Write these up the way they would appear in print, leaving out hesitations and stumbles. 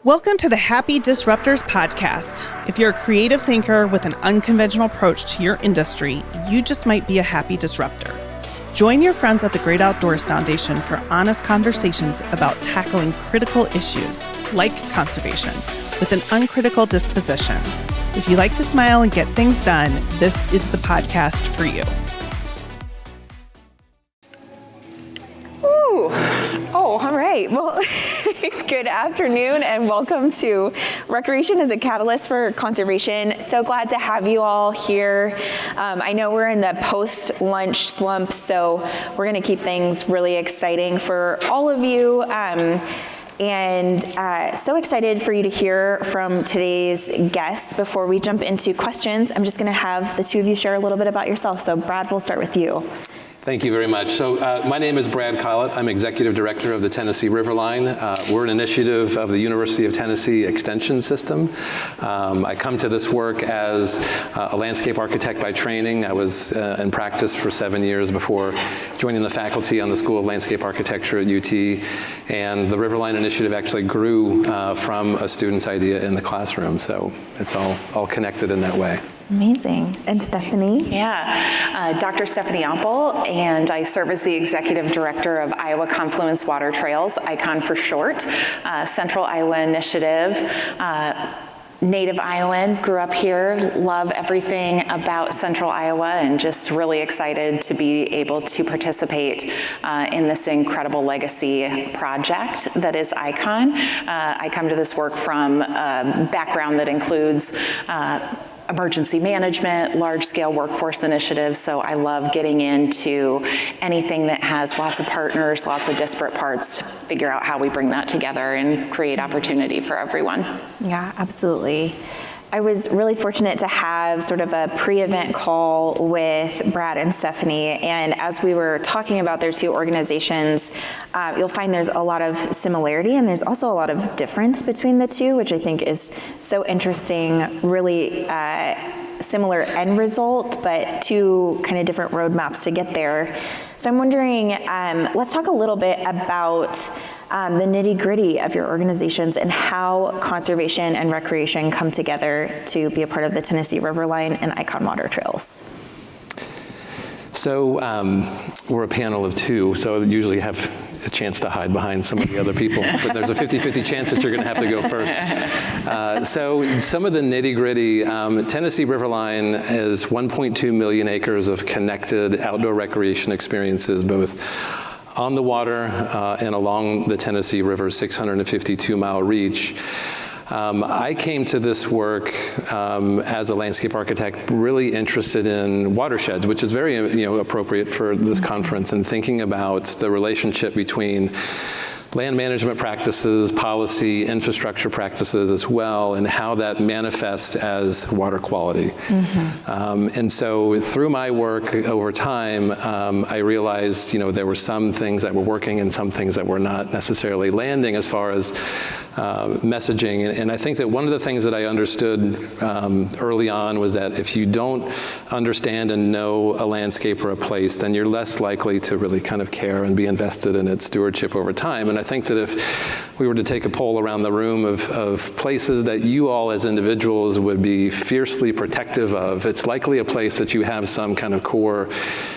Welcome to the Happy Disruptors podcast. If you're a creative thinker with an unconventional approach to your industry, you just might be a happy disruptor. Join your friends at the Great Outdoors Foundation for honest conversations about tackling critical issues like conservation with an uncritical disposition. If you like to smile and get things done, this is the podcast for you. All right. Well, good afternoon and welcome to Recreation as a Catalyst for Conservation. So glad to have you all here. I know we're in the post-lunch slump, so we're going to keep things really exciting for all of you. So excited for you to hear from today's guests. Before we jump into questions, I'm just going to have the two of you share a little bit about yourself. So Brad, we'll start with you. Thank you very much. So my name is Brad Collett. I'm Executive Director of the Tennessee Riverline. We're an initiative of the University of Tennessee Extension System. I come to this work as a landscape architect by training. I was in practice for 7 years before joining the faculty on the School of Landscape Architecture at UT. And the Riverline Initiative actually grew from a student's idea in the classroom. So it's all connected in that way. Amazing. And Stephanie? Yeah, Dr. Stephanie Ompel, and I serve as the Executive Director of Iowa Confluence Water Trails, ICON for short, Central Iowa Initiative. Native Iowan, grew up here, love everything about Central Iowa, and just really excited to be able to participate in this incredible legacy project that is ICON. I come to this work from a background that includes emergency management, large-scale workforce initiatives, so I love getting into anything that has lots of partners, lots of disparate parts to figure out how we bring that together and create opportunity for everyone. Yeah, absolutely. I was really fortunate to have sort of a pre-event call with Brad and Stephanie, and as we were talking about their two organizations, you'll find there's a lot of similarity and there's also a lot of difference between the two, which I think is so interesting, really similar end result, but two kind of different roadmaps to get there. So I'm wondering, let's talk a little bit about the nitty-gritty of your organizations and how conservation and recreation come together to be a part of the Tennessee Riverline and ICON Water Trails. So we're a panel of two, so usually have a chance to hide behind some of the other people, but there's a 50-50 chance that you're going to have to go first. So some of the nitty-gritty, Tennessee Riverline is 1.2 million acres of connected outdoor recreation experiences, both on the water and along the Tennessee River's 652-mile reach. I came to this work as a landscape architect, really interested in watersheds, which is very appropriate for this conference, and thinking about the relationship between land management practices, policy, infrastructure practices as well, and how that manifests as water quality. Mm-hmm. And so through my work over time, I realized there were some things that were working and some things that were not necessarily landing as far as messaging. And I think that one of the things that I understood early on was that if you don't understand and know a landscape or a place, then you're less likely to really kind of care and be invested in its stewardship over time. And I think that if we were to take a poll around the room of places that you all as individuals would be fiercely protective of, it's likely a place that you have some kind of core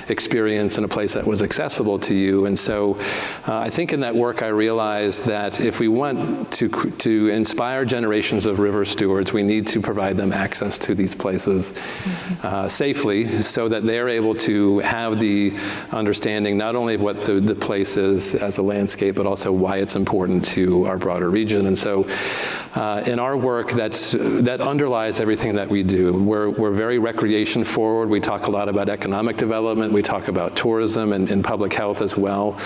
experience and a place that was accessible to you. And so I think in that work I realized that if we want to inspire generations of river stewards, we need to provide them access to these places safely, so that they're able to have the understanding not only of what the place is as a landscape, but also why it's important to our broader region. And so in our work, that underlies everything that we do. We're very recreation forward. We talk a lot about economic development. We talk about tourism and public health as well.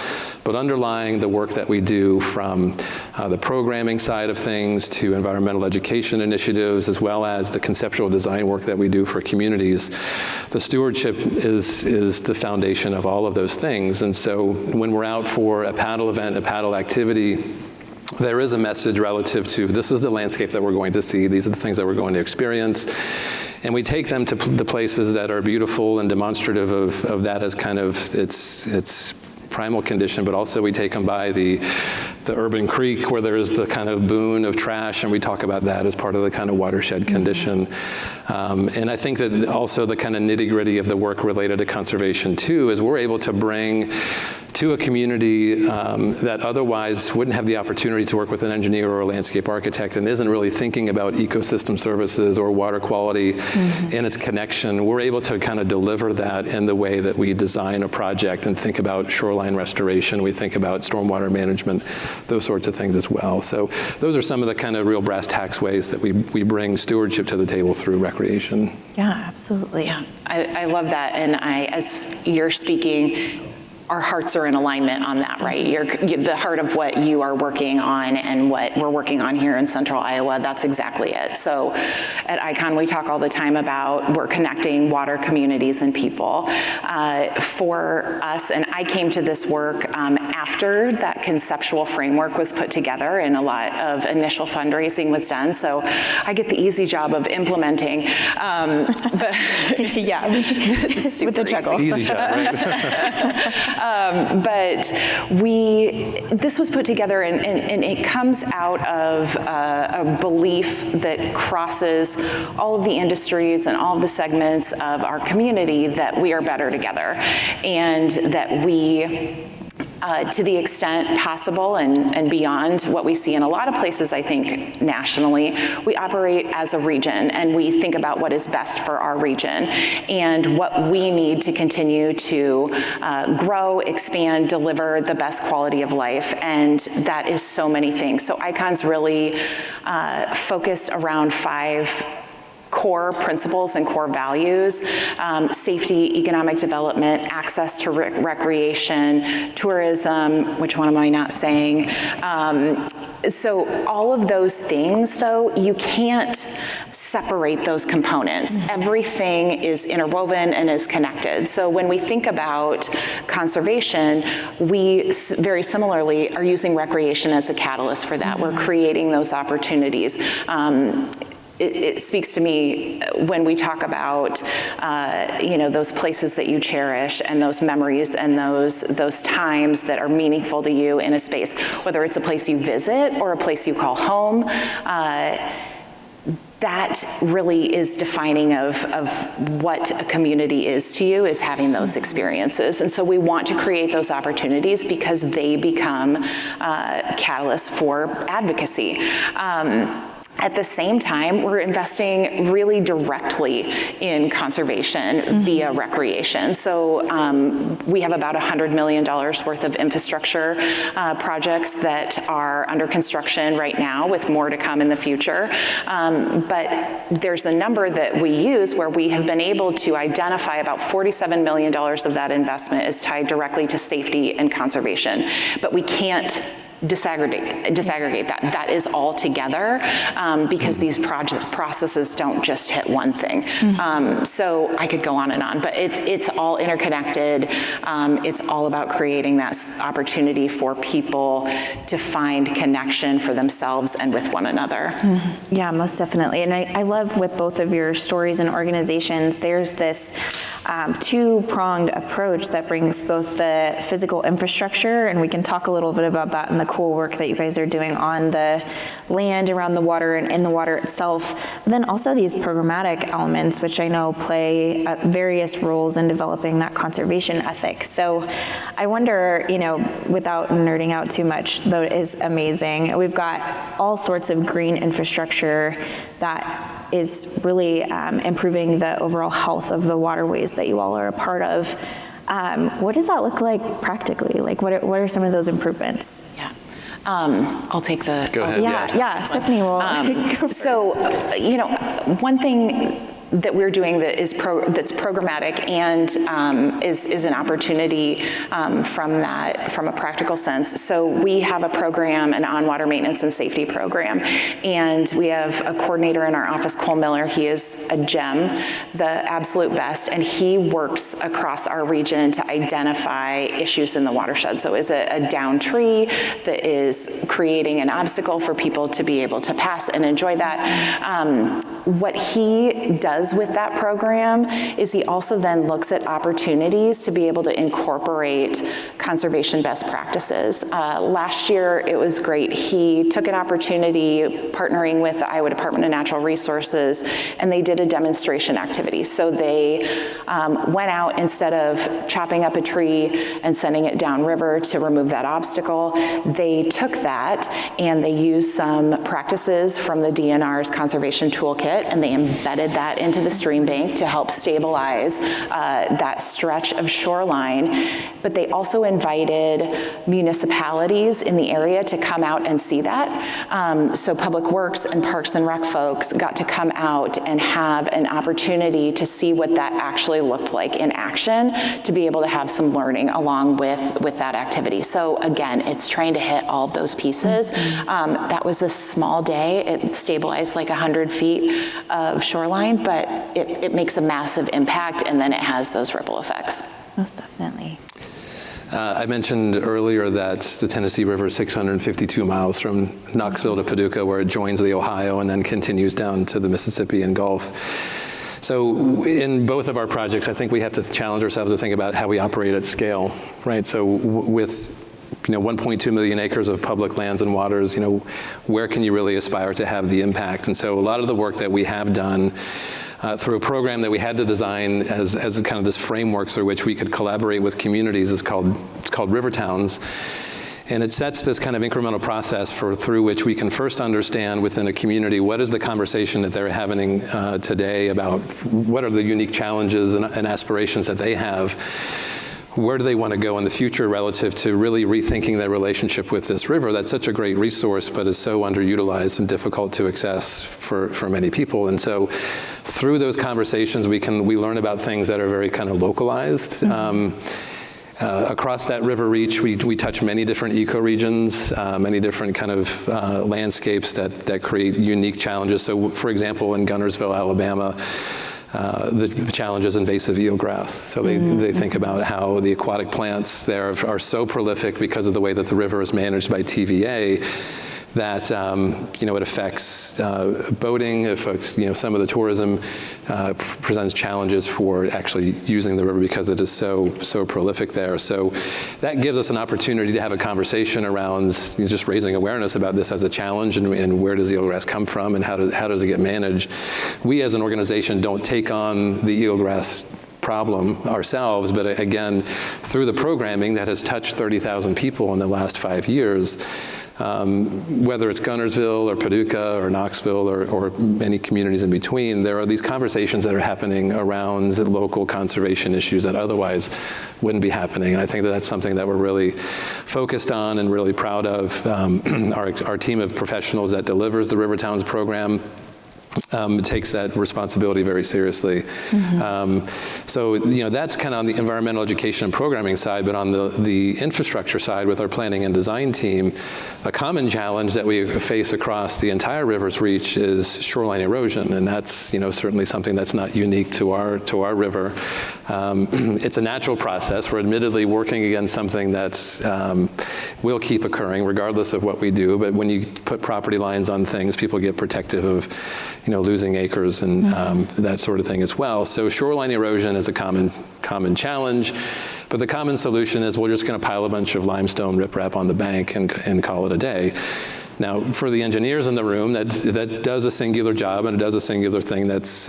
But underlying the work that we do, from the programming side of things to environmental education initiatives, as well as the conceptual design work that we do for communities, the stewardship is the foundation of all of those things. And so when we're out for a paddle event, a paddle activity, there is a message relative to this is the landscape that we're going to see, these are the things that we're going to experience, and we take them to the places that are beautiful and demonstrative of that as kind of its primal condition, but also we take them by the urban creek where there is the kind of boon of trash, and we talk about that as part of the kind of watershed condition. And I think that also the kind of nitty-gritty of the work related to conservation too is we're able to bring to a community that otherwise wouldn't have the opportunity to work with an engineer or a landscape architect and isn't really thinking about ecosystem services or water quality in its connection. We're able to kind of deliver that in the way that we design a project and think about shoreline restoration, we think about stormwater management, those sorts of things as well. So those are some of the kind of real brass tacks ways that we bring stewardship to the table through recreation. Yeah, absolutely. Yeah, I love that. And as you're speaking, our hearts are in alignment on that, right? You're the heart of what you are working on and what we're working on here in Central Iowa, that's exactly it. So at ICON, we talk all the time about we're connecting water communities and people. For us, and I came to this work after that conceptual framework was put together and a lot of initial fundraising was done, so I get the easy job of implementing. But yeah, with the chuckle. Easy job, right? But this was put together and it comes out of a belief that crosses all of the industries and all of the segments of our community that we are better together and that we to the extent possible and beyond what we see in a lot of places, I think, nationally, we operate as a region and we think about what is best for our region and what we need to continue to grow, expand, deliver the best quality of life, and that is so many things. So ICON's really focused around 5 core principles and core values: safety, economic development, access to recreation, tourism, which one am I not saying? So all of those things, though, you can't separate those components. Everything is interwoven and is connected. So when we think about conservation, we very similarly are using recreation as a catalyst for that. We're creating those opportunities. It speaks to me when we talk about, those places that you cherish and those memories and those times that are meaningful to you in a space, whether it's a place you visit or a place you call home. That really is defining of what a community is to you, is having those experiences. And so we want to create those opportunities because they become catalysts for advocacy. At the same time, we're investing really directly in conservation via recreation. So we have about $100 million worth of infrastructure projects that are under construction right now, with more to come in the future. But there's a number that we use where we have been able to identify about $47 million of that investment is tied directly to safety and conservation. But we can't disaggregate that. That is all together because these processes don't just hit one thing. So I could go on and on, but it's all interconnected. It's all about creating that opportunity for people to find connection for themselves and with one another. Yeah, most definitely. And I love with both of your stories and organizations, there's this two-pronged approach that brings both the physical infrastructure, and we can talk a little bit about that and the cool work that you guys are doing on the land, around the water, and in the water itself, but then also these programmatic elements, which I know play various roles in developing that conservation ethic. So I wonder, without nerding out too much, though it is amazing, we've got all sorts of green infrastructure that is really improving the overall health of the waterways that you all are a part of. What does that look like practically? Like, what are some of those improvements? Yeah. I'll take the. Go ahead. Yeah, Stephanie will. So, one thing that we're doing that is that's programmatic and is an opportunity from a practical sense. So we have a program, an on-water maintenance and safety program, and we have a coordinator in our office, Cole Miller. He is a gem, the absolute best, and he works across our region to identify issues in the watershed. So is it a downed tree that is creating an obstacle for people to be able to pass and enjoy that? What he does does with that program is he also then looks at opportunities to be able to incorporate conservation best practices. Last year, it was great. He took an opportunity partnering with the Iowa Department of Natural Resources, and they did a demonstration activity. So they went out, instead of chopping up a tree and sending it downriver to remove that obstacle, they took that and they used some practices from the DNR's conservation toolkit, and they embedded that into the stream bank to help stabilize that stretch of shoreline. But they also invited municipalities in the area to come out and see that. So Public Works and Parks and Rec folks got to come out and have an opportunity to see what that actually looked like in action, to be able to have some learning along with that activity. So again, it's trying to hit all of those pieces. That was a small day. It stabilized like 100 feet of shoreline, but it makes a massive impact, and then it has those ripple effects. Most definitely. I mentioned earlier that the Tennessee River is 652 miles from Knoxville to Paducah, where it joins the Ohio and then continues down to the Mississippi and Gulf. So in both of our projects, I think we have to challenge ourselves to think about how we operate at scale, right? So with 1.2 million acres of public lands and waters, where can you really aspire to have the impact? And so a lot of the work that we have done through a program that we had to design as kind of this framework through which we could collaborate with communities is called River Towns. And it sets this kind of incremental process through which we can first understand within a community what is the conversation that they're having today about what are the unique challenges and aspirations that they have. Where do they want to go in the future relative to really rethinking their relationship with this river that's such a great resource but is so underutilized and difficult to access for many people. And so through those conversations we learn about things that are very kind of localized. Across that river reach, we touch many different ecoregions, many different kind of landscapes that create unique challenges. So for example, in Guntersville, Alabama, the challenge is invasive eelgrass. So they think about how the aquatic plants there are so prolific because of the way that the river is managed by TVA that it affects boating, it affects some of the tourism, presents challenges for actually using the river because it is so prolific there. So that gives us an opportunity to have a conversation around just raising awareness about this as a challenge and where does eelgrass come from and how does it get managed. We as an organization don't take on the eelgrass problem ourselves, but again, through the programming that has touched 30,000 people in the last 5 years, whether it's Guntersville or Paducah or Knoxville or many communities in between, there are these conversations that are happening around local conservation issues that otherwise wouldn't be happening. And I think that that's something that we're really focused on and really proud of. Our team of professionals that delivers the River Towns program takes that responsibility very seriously. So that's kind of on the environmental education and programming side, but on the infrastructure side with our planning and design team, a common challenge that we face across the entire river's reach is shoreline erosion, and that's certainly something that's not unique to our river. It's a natural process. We're admittedly working against something that's will keep occurring regardless of what we do, but when you put property lines on things, people get protective of losing acres and that sort of thing as well. So shoreline erosion is a common challenge, but the common solution is we're just going to pile a bunch of limestone riprap on the bank and call it a day. Now, for the engineers in the room, that does a singular job and it does a singular thing that's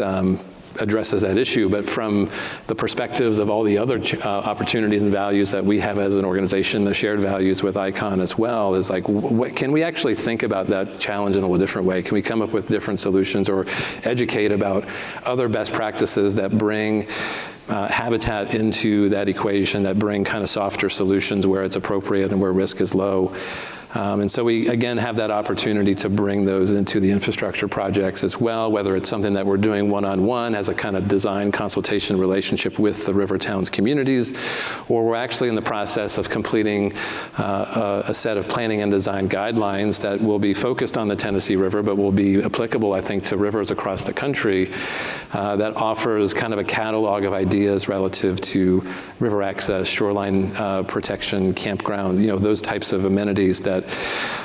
addresses that issue, but from the perspectives of all the other opportunities and values that we have as an organization, the shared values with ICON as well, is like, can we actually think about that challenge in a little different way? Can we come up with different solutions or educate about other best practices that bring habitat into that equation, that bring kind of softer solutions where it's appropriate and where risk is low? And so we, again, have that opportunity to bring those into the infrastructure projects as well, whether it's something that we're doing one-on-one as a kind of design consultation relationship with the River Towns communities, or we're actually in the process of completing a set of planning and design guidelines that will be focused on the Tennessee River, but will be applicable, I think, to rivers across the country, that offers kind of a catalog of ideas relative to river access, shoreline protection, campground, those types of amenities that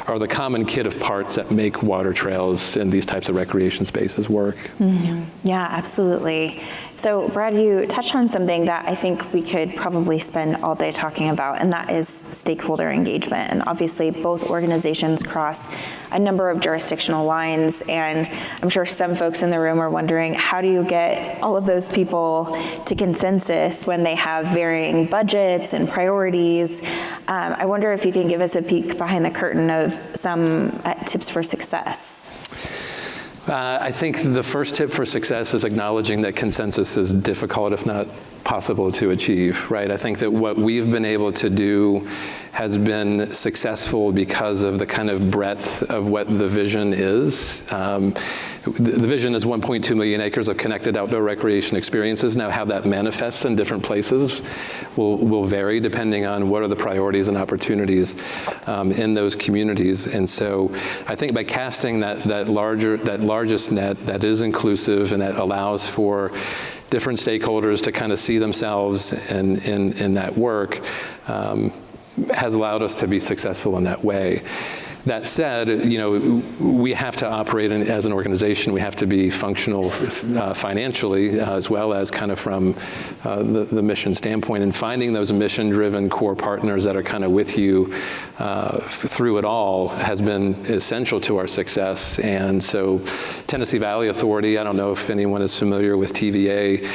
are the common kit of parts that make water trails and these types of recreation spaces work. Mm-hmm. Yeah, absolutely. So Brad, you touched on something that I think we could probably spend all day talking about, and that is stakeholder engagement. And obviously both organizations cross a number of jurisdictional lines, and I'm sure some folks in the room are wondering, how do you get all of those people to consensus when they have varying budgets and priorities? I wonder if you can give us a peek behind the curtain of some tips for success. I think the first tip for success is acknowledging that consensus is difficult, if not possible, to achieve, right? I think that what we've been able to do has been successful because of the kind of breadth of what the vision is. The vision is 1.2 million acres of connected outdoor recreation experiences. Now, how that manifests in different places will vary depending on what are the priorities and opportunities in those communities. And so I think by casting that largest net that is inclusive and that allows for different stakeholders to kind of see themselves in that work has allowed us to be successful in that way. That said, we have to operate as an organization. We have to be functional financially as well as kind of from the mission standpoint. And finding those mission-driven core partners that are kind of with you through it all has been essential to our success. And so Tennessee Valley Authority, I don't know if anyone is familiar with TVA,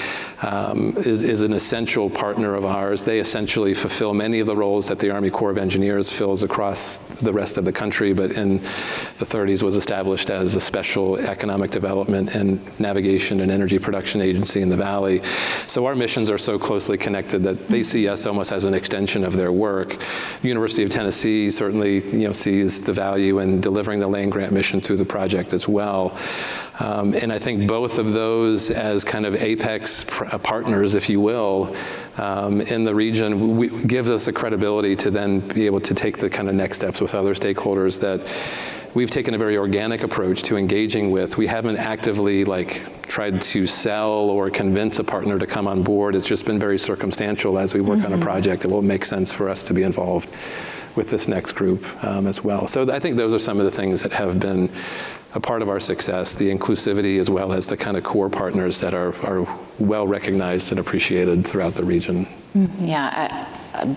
is an essential partner of ours. They essentially fulfill many of the roles that the Army Corps of Engineers fills across the rest of the country, but in the 30s was established as a special economic development and navigation and energy production agency in the Valley. So our missions are so closely connected that they see us almost as an extension of their work. University of Tennessee certainly sees the value in delivering the land grant mission through the project as well. And I think both of those as kind of apex partners, if you will, in the region gives us the credibility to then be able to take the kind of next steps with other stakeholders that we've taken a very organic approach to engaging with. We haven't actively tried to sell or convince a partner to come on board. It's just been very circumstantial as we work on a project that will make sense for us to be involved with this next group as well. So I think those are some of the things that have been a part of our success, the inclusivity as well as the kind of core partners that are well recognized and appreciated throughout the region. Yeah, I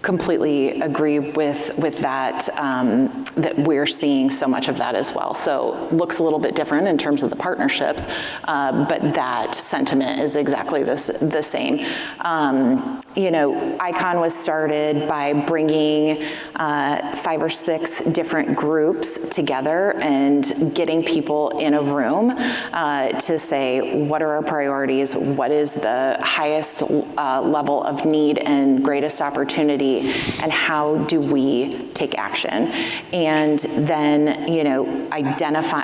completely agree with that, that we're seeing so much of that as well. So looks a little bit different in terms of the partnerships, but that sentiment is exactly the same. ICON was started by bringing 5 or 6 different groups together and getting people in a room to say, what are our priorities? What is the highest level of need and greatest opportunity? And how do we take action? And then,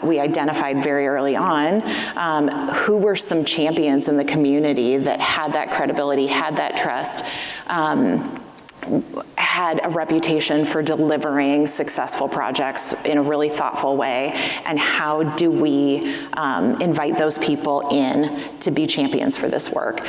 we identified very early on who were some champions in the community that had that credibility, had that trust, had a reputation for delivering successful projects in a really thoughtful way, and how do we invite those people in to be champions for this work.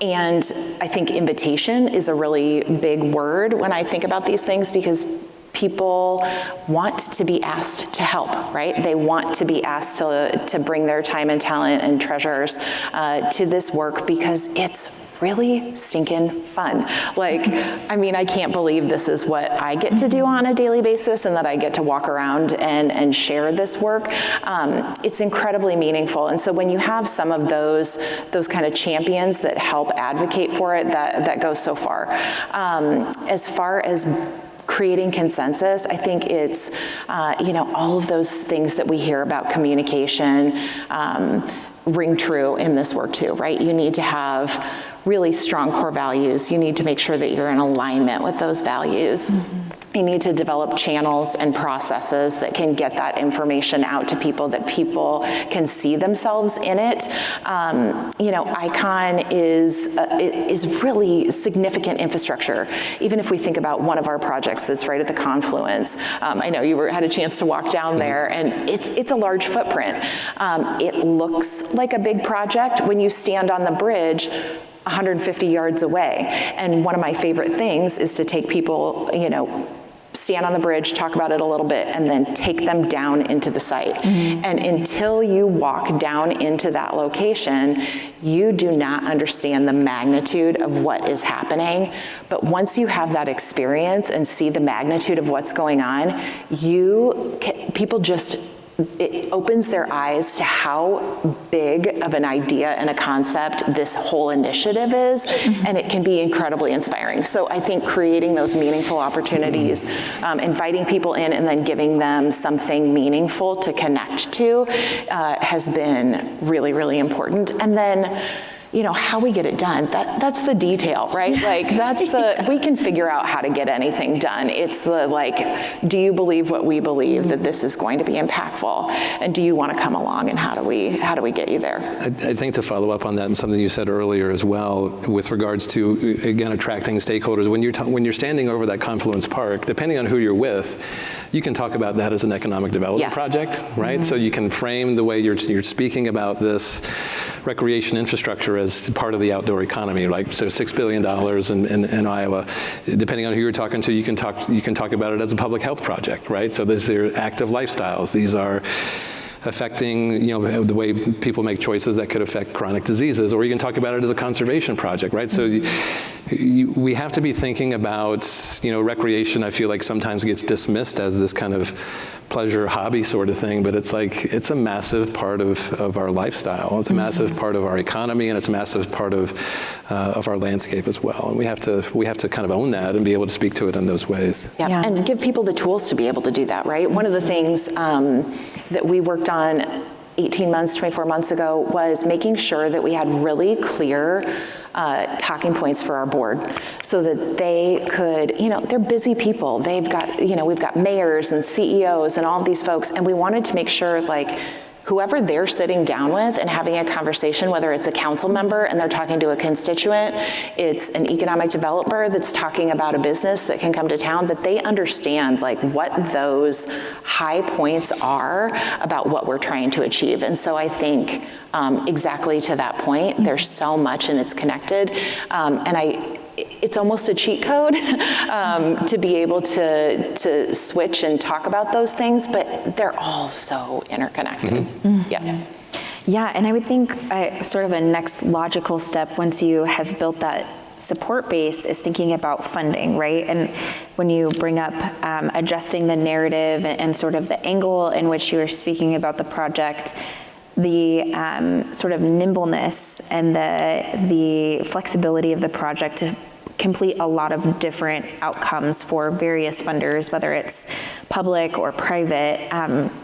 And I think invitation is a really big word when I think about these things, because people want to be asked to help, right? They want to be asked to bring their time and talent and treasures to this work because it's really stinking fun. I can't believe this is what I get to do on a daily basis and that I get to walk around and share this work. It's incredibly meaningful. And so when you have some of those kind of champions that help advocate for it, that goes so far. As far as creating consensus, I think it's, all of those things that we hear about communication ring true in this work too, right? You need to have really strong core values. You need to make sure that you're in alignment with those values. You need to develop channels and processes that can get that information out to people, that people can see themselves in it. ICON is really significant infrastructure. Even if we think about one of our projects that's right at the confluence, I know you had a chance to walk down there, and it's a large footprint. It looks like a big project when you stand on the bridge 150 yards away. And one of my favorite things is to take people, stand on the bridge, talk about it a little bit, and then take them down into the site. And until you walk down into that location, you do not understand the magnitude of what is happening. But once you have that experience and see the magnitude of what's going on, people just, it opens their eyes to how big of an idea and a concept this whole initiative is, and it can be incredibly inspiring. So I think creating those meaningful opportunities, inviting people in and then giving them something meaningful to connect to has been really, really important. And then, you know, how we get it done, that's the detail, right? Like, that's the, we can figure out how to get anything done. It's the, like, do you believe what we believe, that this is going to be impactful? And do you want to come along, and how do we get you there? I think to follow up on that, and something you said earlier as well, with regards to, again, attracting stakeholders, when you're standing over that Confluence Park, depending on who you're with, you can talk about that as an economic development project, right? So you can frame the way you're speaking about this recreation infrastructure as part of the outdoor economy, like, so $6 billion in Iowa. Depending on who you're talking to, you can talk about it as a public health project, right? So these are active lifestyles. These are affecting, you know, the way people make choices that could affect chronic diseases, or you can talk about it as a conservation project, right? So we have to be thinking about, you know, recreation, I feel like sometimes gets dismissed as this kind of pleasure hobby sort of thing, but it's like, it's a massive part of our lifestyle. It's a massive part of our economy, and it's a massive part of our landscape as well. And we have to kind of own that and be able to speak to it in those ways. Yeah, and give people the tools to be able to do that, right? One of the things that we worked on 18 months, 24 months ago was making sure that we had really clear talking points for our board, so that they could, you know, they're busy people. They've got, you know, we've got mayors and CEOs and all of these folks, and we wanted to make sure, like, whoever they're sitting down with and having a conversation, whether it's a council member and they're talking to a constituent, it's an economic developer that's talking about a business that can come to town, that they understand, like, what those high points are about what we're trying to achieve. And so I think exactly to that point, there's so much, and it's connected. It's almost a cheat code to be able to switch and talk about those things, but they're all so interconnected. Yeah, and I would think sort of a next logical step, once you have built that support base, is thinking about funding, right? And when you bring up adjusting the narrative and sort of the angle in which you are speaking about the project, the sort of nimbleness and the flexibility of the project to complete a lot of different outcomes for various funders, whether it's public or private,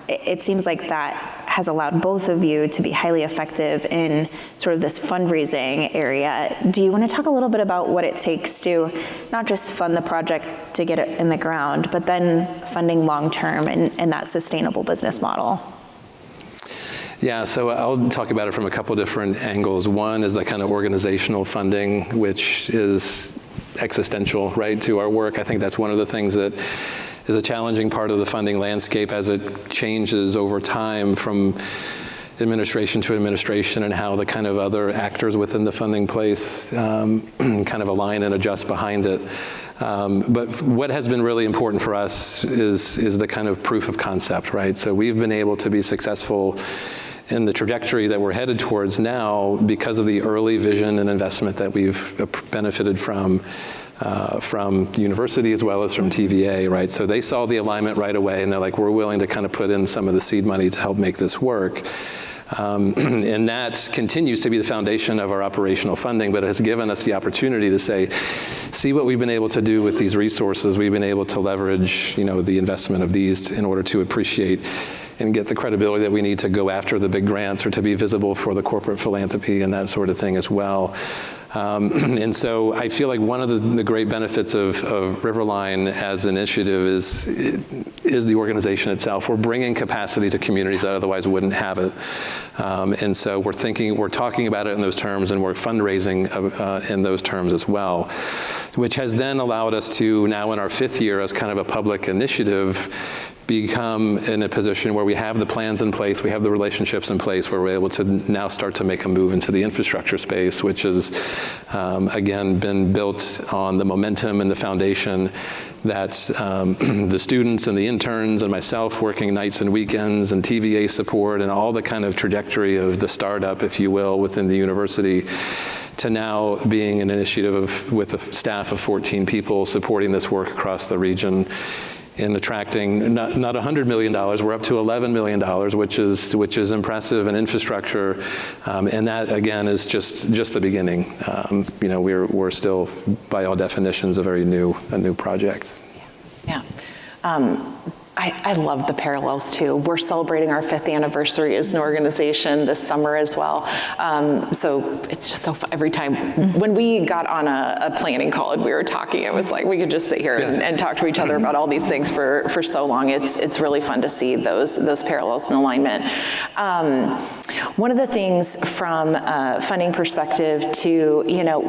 it seems like that has allowed both of you to be highly effective in sort of this fundraising area. Do you want to talk a little bit about what it takes to not just fund the project to get it in the ground, but then funding long-term and that sustainable business model? Yeah, so I'll talk about it from a couple different angles. One is the kind of organizational funding, which is existential, right, to our work. I think that's one of the things that is a challenging part of the funding landscape as it changes over time from administration to administration, and how the kind of other actors within the funding place kind of align and adjust behind it. But what has been really important for us is the kind of proof of concept, right? So we've been able to be successful in the trajectory that we're headed towards now because of the early vision and investment that we've benefited from the university as well as from TVA, right? So they saw the alignment right away, and they're like, we're willing to kind of put in some of the seed money to help make this work. And that continues to be the foundation of our operational funding, but it has given us the opportunity to say, see what we've been able to do with these resources. We've been able to leverage, you know, the investment of these in order to appreciate and get the credibility that we need to go after the big grants, or to be visible for the corporate philanthropy and that sort of thing as well. And so I feel like one of the great benefits of Riverline as an initiative is the organization itself. We're bringing capacity to communities that otherwise wouldn't have it. And so we're talking about it in those terms, and we're fundraising in those terms as well, which has then allowed us to, now in our 5th year as kind of a public initiative, become in a position where we have the plans in place, we have the relationships in place, where we're able to now start to make a move into the infrastructure space, which has, again, been built on the momentum and the foundation that the students and the interns and myself working nights and weekends and TVA support and all the kind of trajectory of the startup, if you will, within the university, to now being an initiative with a staff of 14 people supporting this work across the region in attracting not $100 million, we're up to $11 million, which is impressive in infrastructure, and that again is just the beginning. We're still, by all definitions, a new project. Yeah. I love the parallels too. We're celebrating our 5th anniversary as an organization this summer as well. So it's just so fun every time. When we got on a planning call and we were talking, it was like we could just sit here and talk to each other about all these things for so long. It's really fun to see those parallels and alignment. One of the things from a funding perspective too,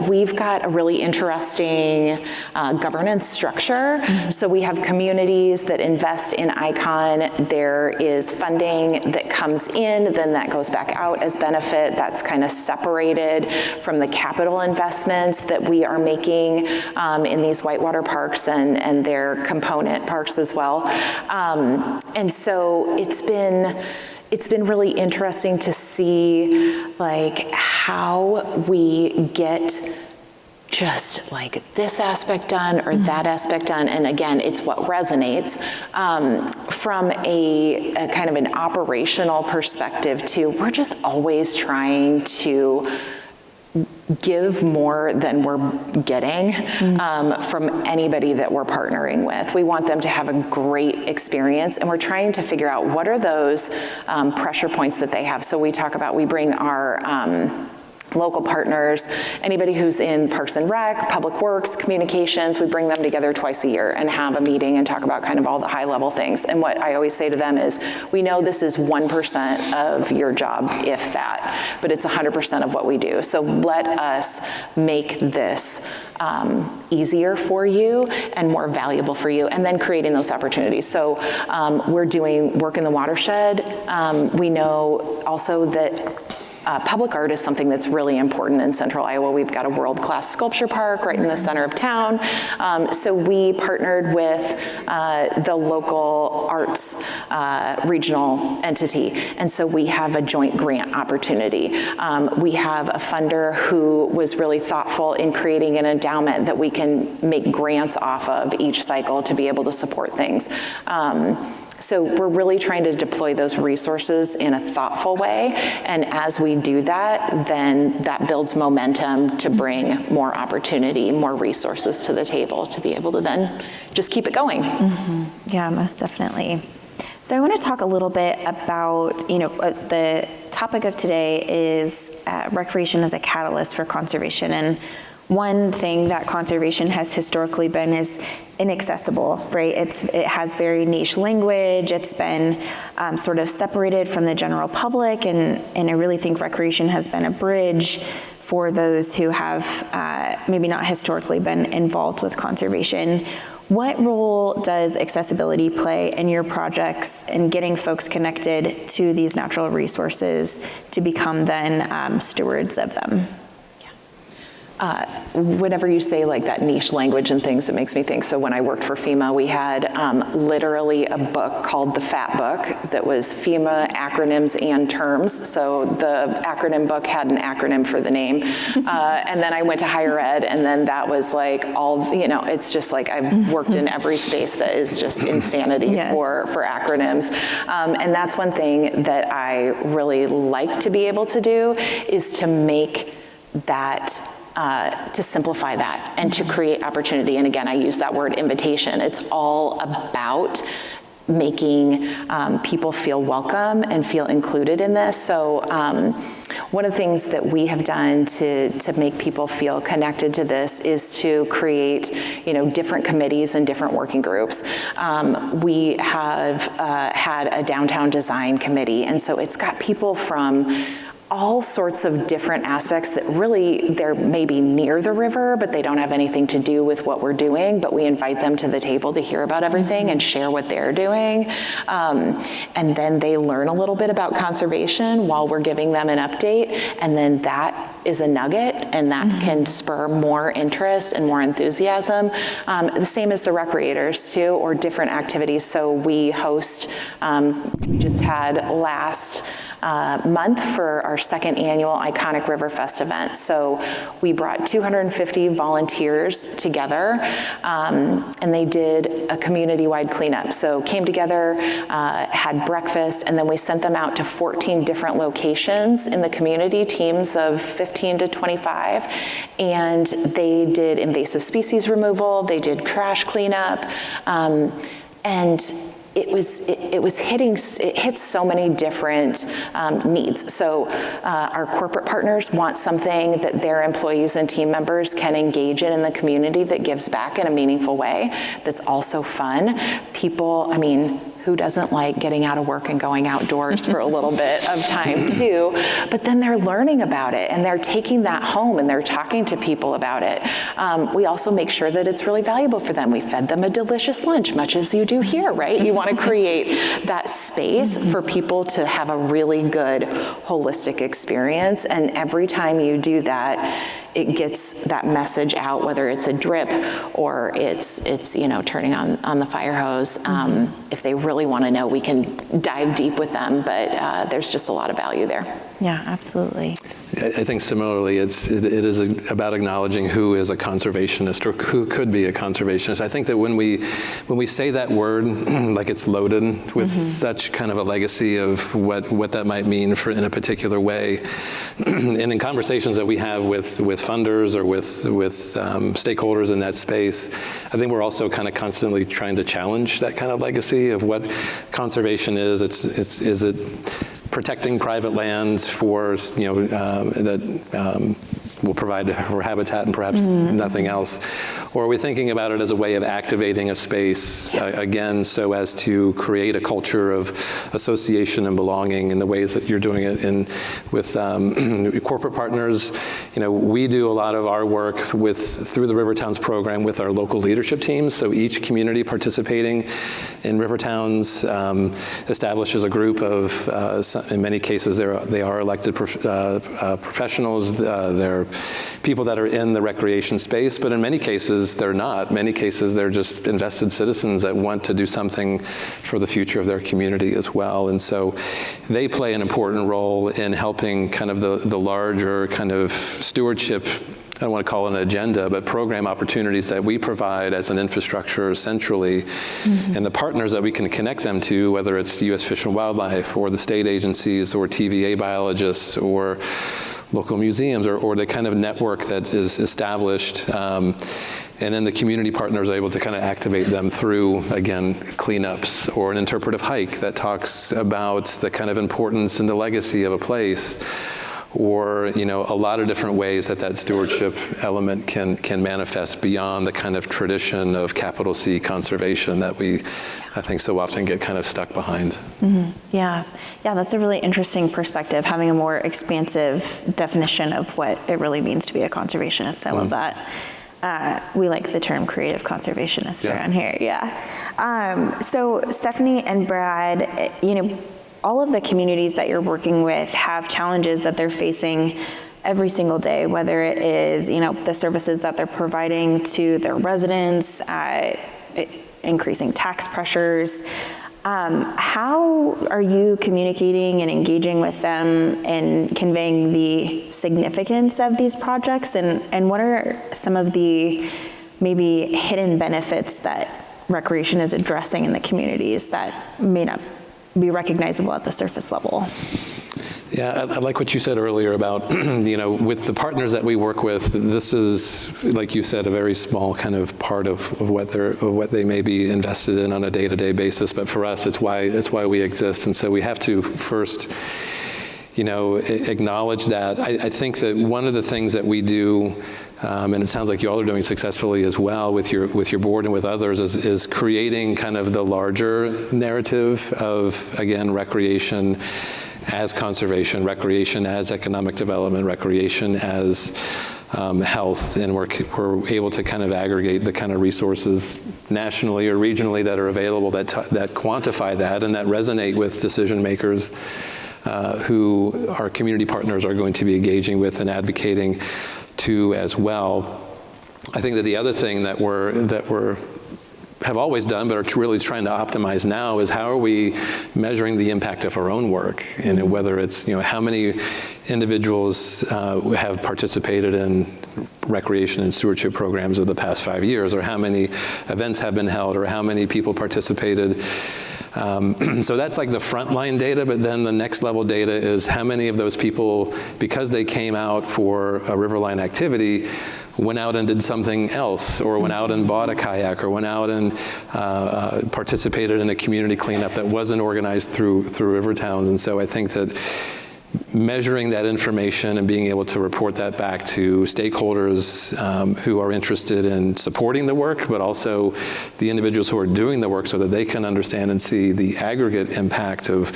we've got a really interesting governance structure. So we have communities that invest in ICON. There is funding that comes in, then that goes back out as benefit. That's kind of separated from the capital investments that we are making in these whitewater parks and their component parks as well. And so it's been really interesting to see like how we get just like this aspect done or that aspect done, and again, it's what resonates. From a kind of an operational perspective too, we're just always trying to give more than we're getting from anybody that we're partnering with. We want them to have a great experience, and we're trying to figure out what are those pressure points that they have. So we bring our local partners, anybody who's in Parks and Rec, Public Works, Communications, we bring them together twice a year and have a meeting and talk about kind of all the high level things. And what I always say to them is, we know this is 1% of your job, if that, but it's 100% of what we do. So let us make this easier for you and more valuable for you, and then creating those opportunities. So we're doing work in the watershed. We know also that public art is something that's really important in Central Iowa. We've got a world-class sculpture park right in the center of town. So we partnered with the local arts regional entity. And so we have a joint grant opportunity. We have a funder who was really thoughtful in creating an endowment that we can make grants off of each cycle to be able to support things. So we're really trying to deploy those resources in a thoughtful way, and as we do that, then that builds momentum to bring more opportunity, more resources to the table to be able to then just keep it going. Yeah, most definitely. So I want to talk a little bit about, the topic of today is recreation as a catalyst for conservation, and one thing that conservation has historically been is inaccessible, right? It has very niche language. It's been sort of separated from the general public, and I really think recreation has been a bridge for those who have maybe not historically been involved with conservation. What role does accessibility play in your projects in getting folks connected to these natural resources to become then stewards of them? Whenever you say like that niche language and things, it makes me think. So when I worked for FEMA, we had literally a book called the FAT book that was FEMA acronyms and terms. So the acronym book had an acronym for the name. And then I went to higher ed, and then that was like all, it's just like I've worked in every space that is just insanity for acronyms. And that's one thing that I really like to be able to do, is to make that to simplify that and to create opportunity. And again, I use that word invitation. It's all about making people feel welcome and feel included in this. So one of the things that we have done to make people feel connected to this is to create, different committees and different working groups. We have had a downtown design committee, and so it's got people from all sorts of different aspects that really they're maybe near the river, but they don't have anything to do with what we're doing, but we invite them to the table to hear about everything and share what they're doing. And then they learn a little bit about conservation while we're giving them an update, and then that is a nugget, and that can spur more interest and more enthusiasm. The same as the recreators too, or different activities. So we host, we just had last month for our second annual Iconic River Fest event. So we brought 250 volunteers together, and they did a community-wide cleanup. So came together, had breakfast, and then we sent them out to 14 different locations in the community, teams of 15 to 25, and they did invasive species removal, they did trash cleanup, and it hits so many different needs. So our corporate partners want something that their employees and team members can engage in the community that gives back in a meaningful way, that's also fun. People, I mean, who doesn't like getting out of work and going outdoors for a little bit of time too? But then they're learning about it, and they're taking that home, and they're talking to people about it. We also make sure that it's really valuable for them. We fed them a delicious lunch, much as you do here, right? You want to create that space for people to have a really good holistic experience, and every time you do that, it gets that message out, whether it's a drip or it's turning on the fire hose. If they really want to know, we can dive deep with them, but there's just a lot of value there. Yeah, absolutely. I think similarly, it is about acknowledging who is a conservationist or who could be a conservationist. I think that when we say that word, like it's loaded with such kind of a legacy of what that might mean in a particular way, and in conversations that we have with funders or with stakeholders in that space, I think we're also kind of constantly trying to challenge that kind of legacy of what conservation is. Is it protecting private lands for, that will provide for habitat and perhaps nothing else? Or are we thinking about it as a way of activating a space, again, so as to create a culture of association and belonging in the ways that you're doing it with corporate partners? We do a lot of our work through the River Towns program with our local leadership teams. So each community participating in River Towns establishes a group of, in many cases, they are elected professionals. They're people that are in the recreation space, but in many cases, they're not. Many cases, they're just invested citizens that want to do something for the future of their community as well. And so they play an important role in helping kind of the larger kind of stewardship, I don't want to call it an agenda, but program opportunities that we provide as an infrastructure centrally, and the partners that we can connect them to, whether it's U.S. Fish and Wildlife or the state agencies or TVA biologists or local museums or the kind of network that is established. And then the community partners are able to kind of activate them through, again, cleanups or an interpretive hike that talks about the kind of importance and the legacy of a place, or a lot of different ways that stewardship element can manifest beyond the kind of tradition of capital C conservation that we, I think, so often get kind of stuck behind. Yeah, that's a really interesting perspective, having a more expansive definition of what it really means to be a conservationist. I love that. We like the term creative conservationist around here. So Stephanie and Brad, all of the communities that you're working with have challenges that they're facing every single day, whether it is, the services that they're providing to their residents, increasing tax pressures. How are you communicating and engaging with them and conveying the significance of these projects? And what are some of the maybe hidden benefits that recreation is addressing in the communities that may not be recognizable at the surface level? Yeah, I like what you said earlier about, with the partners that we work with, this is, like you said, a very small kind of part of what they may be invested in on a day-to-day basis. But for us, it's why we exist. And so we have to first, acknowledge that. I think that one of the things that we do, and it sounds like you all are doing successfully as well with your board and with others, is creating kind of the larger narrative of, again, recreation as conservation, recreation as economic development, recreation as health, and we're able to kind of aggregate the kind of resources nationally or regionally that are available that quantify that and that resonate with decision makers who our community partners are going to be engaging with and advocating to as well. I think that the other thing that we're have always done, but are really trying to optimize now, is how are we measuring the impact of our own work, and whether it's how many individuals have participated in recreation and stewardship programs over the past 5 years, or how many events have been held, or how many people participated. So that's like the frontline data, but then the next level data is how many of those people, because they came out for a Riverline activity, went out and did something else, or went out and bought a kayak, or went out and participated in a community cleanup that wasn't organized through river towns. And so I think that measuring that information and being able to report that back to stakeholders who are interested in supporting the work, but also the individuals who are doing the work, so that they can understand and see the aggregate impact of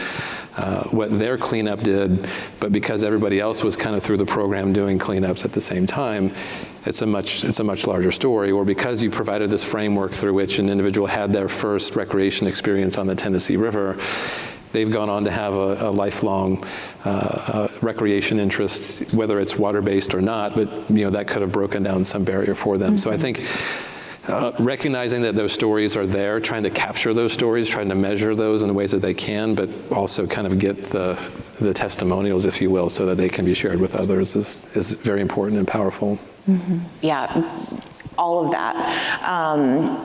what their cleanup did, but because everybody else was kind of through the program doing cleanups at the same time, it's a much larger story. Or because you provided this framework through which an individual had their first recreation experience on the Tennessee River, they've gone on to have a lifelong recreation interest, whether it's water-based or not, but that could have broken down some barrier for them. So I think recognizing that those stories are there, trying to capture those stories, trying to measure those in the ways that they can, but also kind of get the testimonials, if you will, so that they can be shared with others is very important and powerful. Yeah. All of that.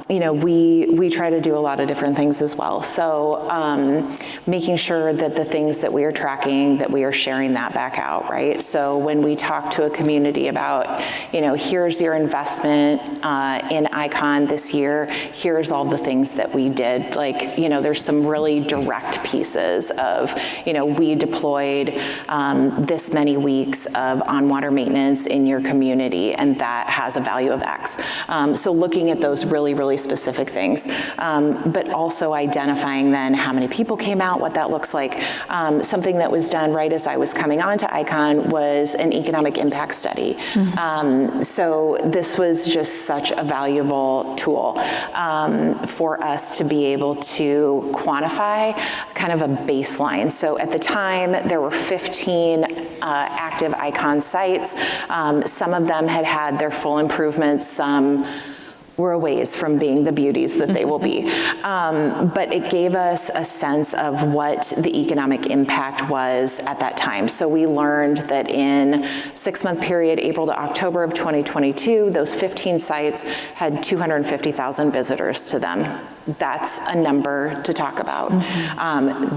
We try to do a lot of different things as well. So making sure that the things that we are tracking, that we are sharing that back out, right? So when we talk to a community about, here's your investment in ICON this year, here's all the things that we did. There's some really direct pieces of, we deployed this many weeks of on-water maintenance in your community, and that has a value of X. So looking at those really, really specific things, but also identifying then how many people came out, what that looks like. Something that was done right as I was coming on to ICON was an economic impact study. So this was just such a valuable tool for us to be able to quantify kind of a baseline. So at the time, there were 15 active ICON sites. Some of them had their full improvements. Were a ways from being the beauties that they will be. But it gave us a sense of what the economic impact was at that time. So we learned that in 6-month period, April to October of 2022, those 15 sites had 250,000 visitors to them. That's a number to talk about.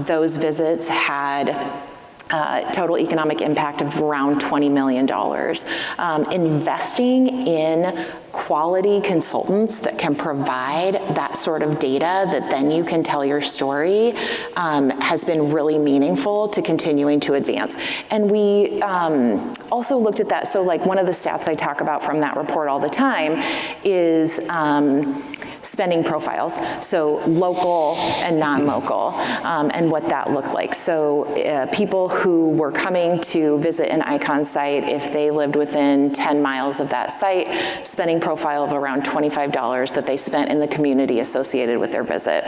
Those visits had total economic impact of around $20 million. Investing in quality consultants that can provide that sort of data that then you can tell your story has been really meaningful to continuing to advance. And we also looked at that. So one of the stats I talk about from that report all the time is spending profiles, so local and non-local, and what that looked like. So people who were coming to visit an ICON site, if they lived within 10 miles of that site, spending profile of around $25 that they spent in the community associated with their visit.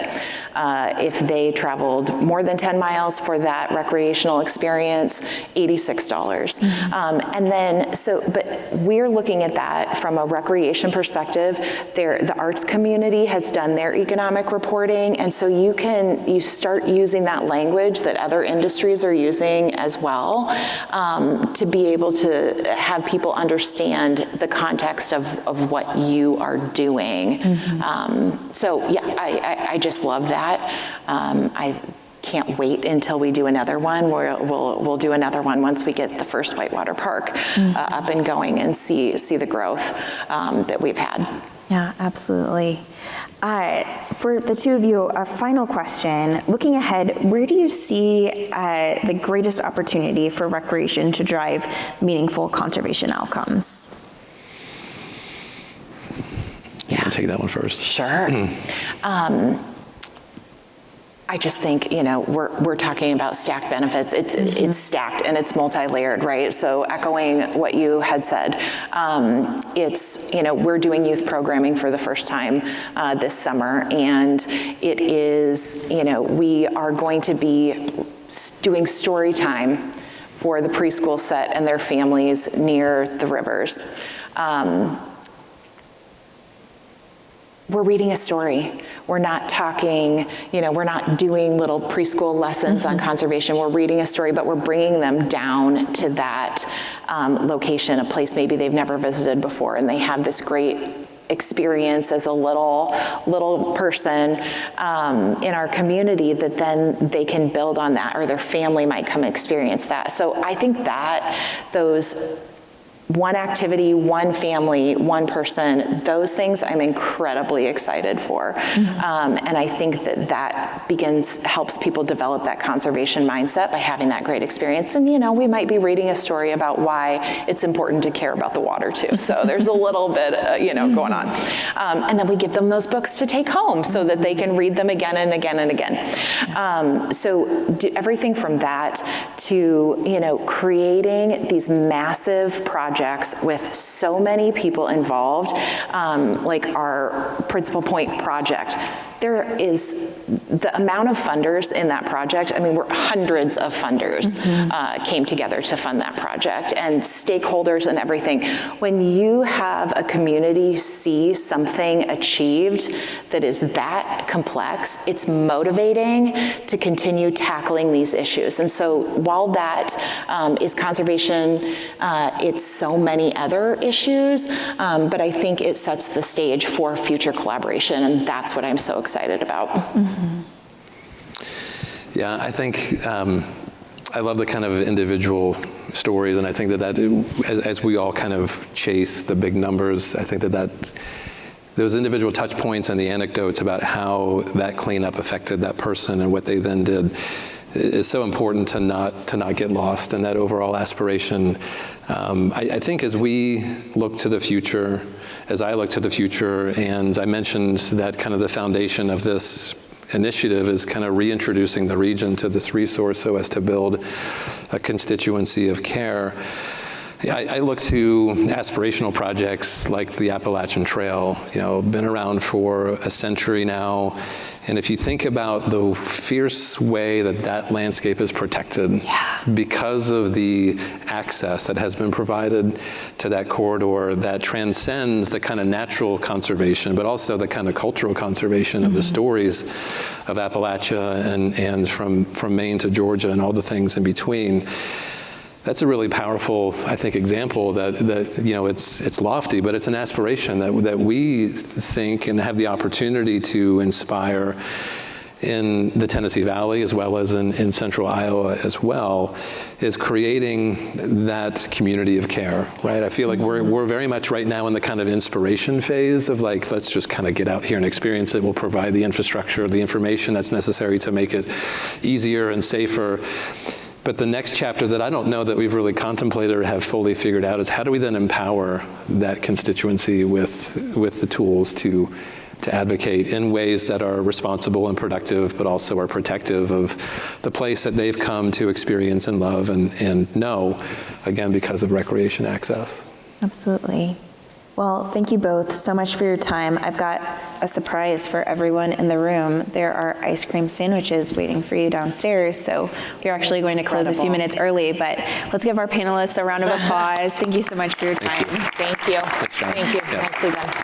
If they traveled more than 10 miles for that recreational experience, $86. And then, but we're looking at that from a recreation perspective. The arts community has done their economic reporting, and so you start using that language that other industries are using as well to be able to have people understand the context of what you are doing. So yeah, I just love that. I can't wait until we do another one. We'll do another one once we get the first Whitewater Park up and going and see the growth that we've had. Yeah, absolutely. For the two of you, a final question. Looking ahead, where do you see the greatest opportunity for recreation to drive meaningful conservation outcomes? Yeah, I'll take that one first. Sure. I just think, we're talking about stacked benefits. It's stacked and it's multi-layered, right? So echoing what you had said, we're doing youth programming for the first time this summer, and it is, we are going to be doing story time for the preschool set and their families near the rivers. We're reading a story. We're not talking, we're not doing little preschool lessons on conservation. We're reading a story, but we're bringing them down to that location, a place maybe they've never visited before, and they have this great experience as a little person in our community that then they can build on that, or their family might come experience that. So I think that those one activity, one family, one person, those things I'm incredibly excited for. And I think that helps people develop that conservation mindset by having that great experience. And we might be reading a story about why it's important to care about the water too. So there's a little bit, going on. And then we give them those books to take home so that they can read them again and again and again. So everything from that to, creating these massive projects with so many people involved, like our Principal Point project. There is the amount of funders in that project. I mean, hundreds of funders came together to fund that project, and stakeholders and everything. When you have a community see something achieved that is that complex, it's motivating to continue tackling these issues. And so while that is conservation, it's so many other issues, but I think it sets the stage for future collaboration, and that's what I'm so excited about. Yeah, I think I love the kind of individual stories, and I think that as we all kind of chase the big numbers, I think that those individual touch points and the anecdotes about how that cleanup affected that person and what they then did is so important to not get lost in that overall aspiration. I think as we look to the future, as I look to the future, and I mentioned that kind of the foundation of this initiative is kind of reintroducing the region to this resource so as to build a constituency of care. I look to aspirational projects like the Appalachian Trail, been around for a century now. And if you think about the fierce way that landscape is protected because of the access that has been provided to that corridor that transcends the kind of natural conservation, but also the kind of cultural conservation of the stories of Appalachia and from Maine to Georgia and all the things in between. That's a really powerful, I think, example that it's lofty, but it's an aspiration that we think and have the opportunity to inspire in the Tennessee Valley as well as in central Iowa as well, is creating that community of care, right? I feel like we're very much right now in the kind of inspiration phase of like, let's just kind of get out here and experience it. We'll provide the infrastructure, the information that's necessary to make it easier and safer. But the next chapter that I don't know that we've really contemplated or have fully figured out is how do we then empower that constituency with the tools to advocate in ways that are responsible and productive, but also are protective of the place that they've come to experience and love and know, again, because of recreation access. Absolutely. Well, thank you both so much for your time. I've got a surprise for everyone in the room. There are ice cream sandwiches waiting for you downstairs, so we're actually going to close a few minutes early, but let's give our panelists a round of applause. Thank you so much for your time. Thank you. Thank you. Yeah. Nicely done.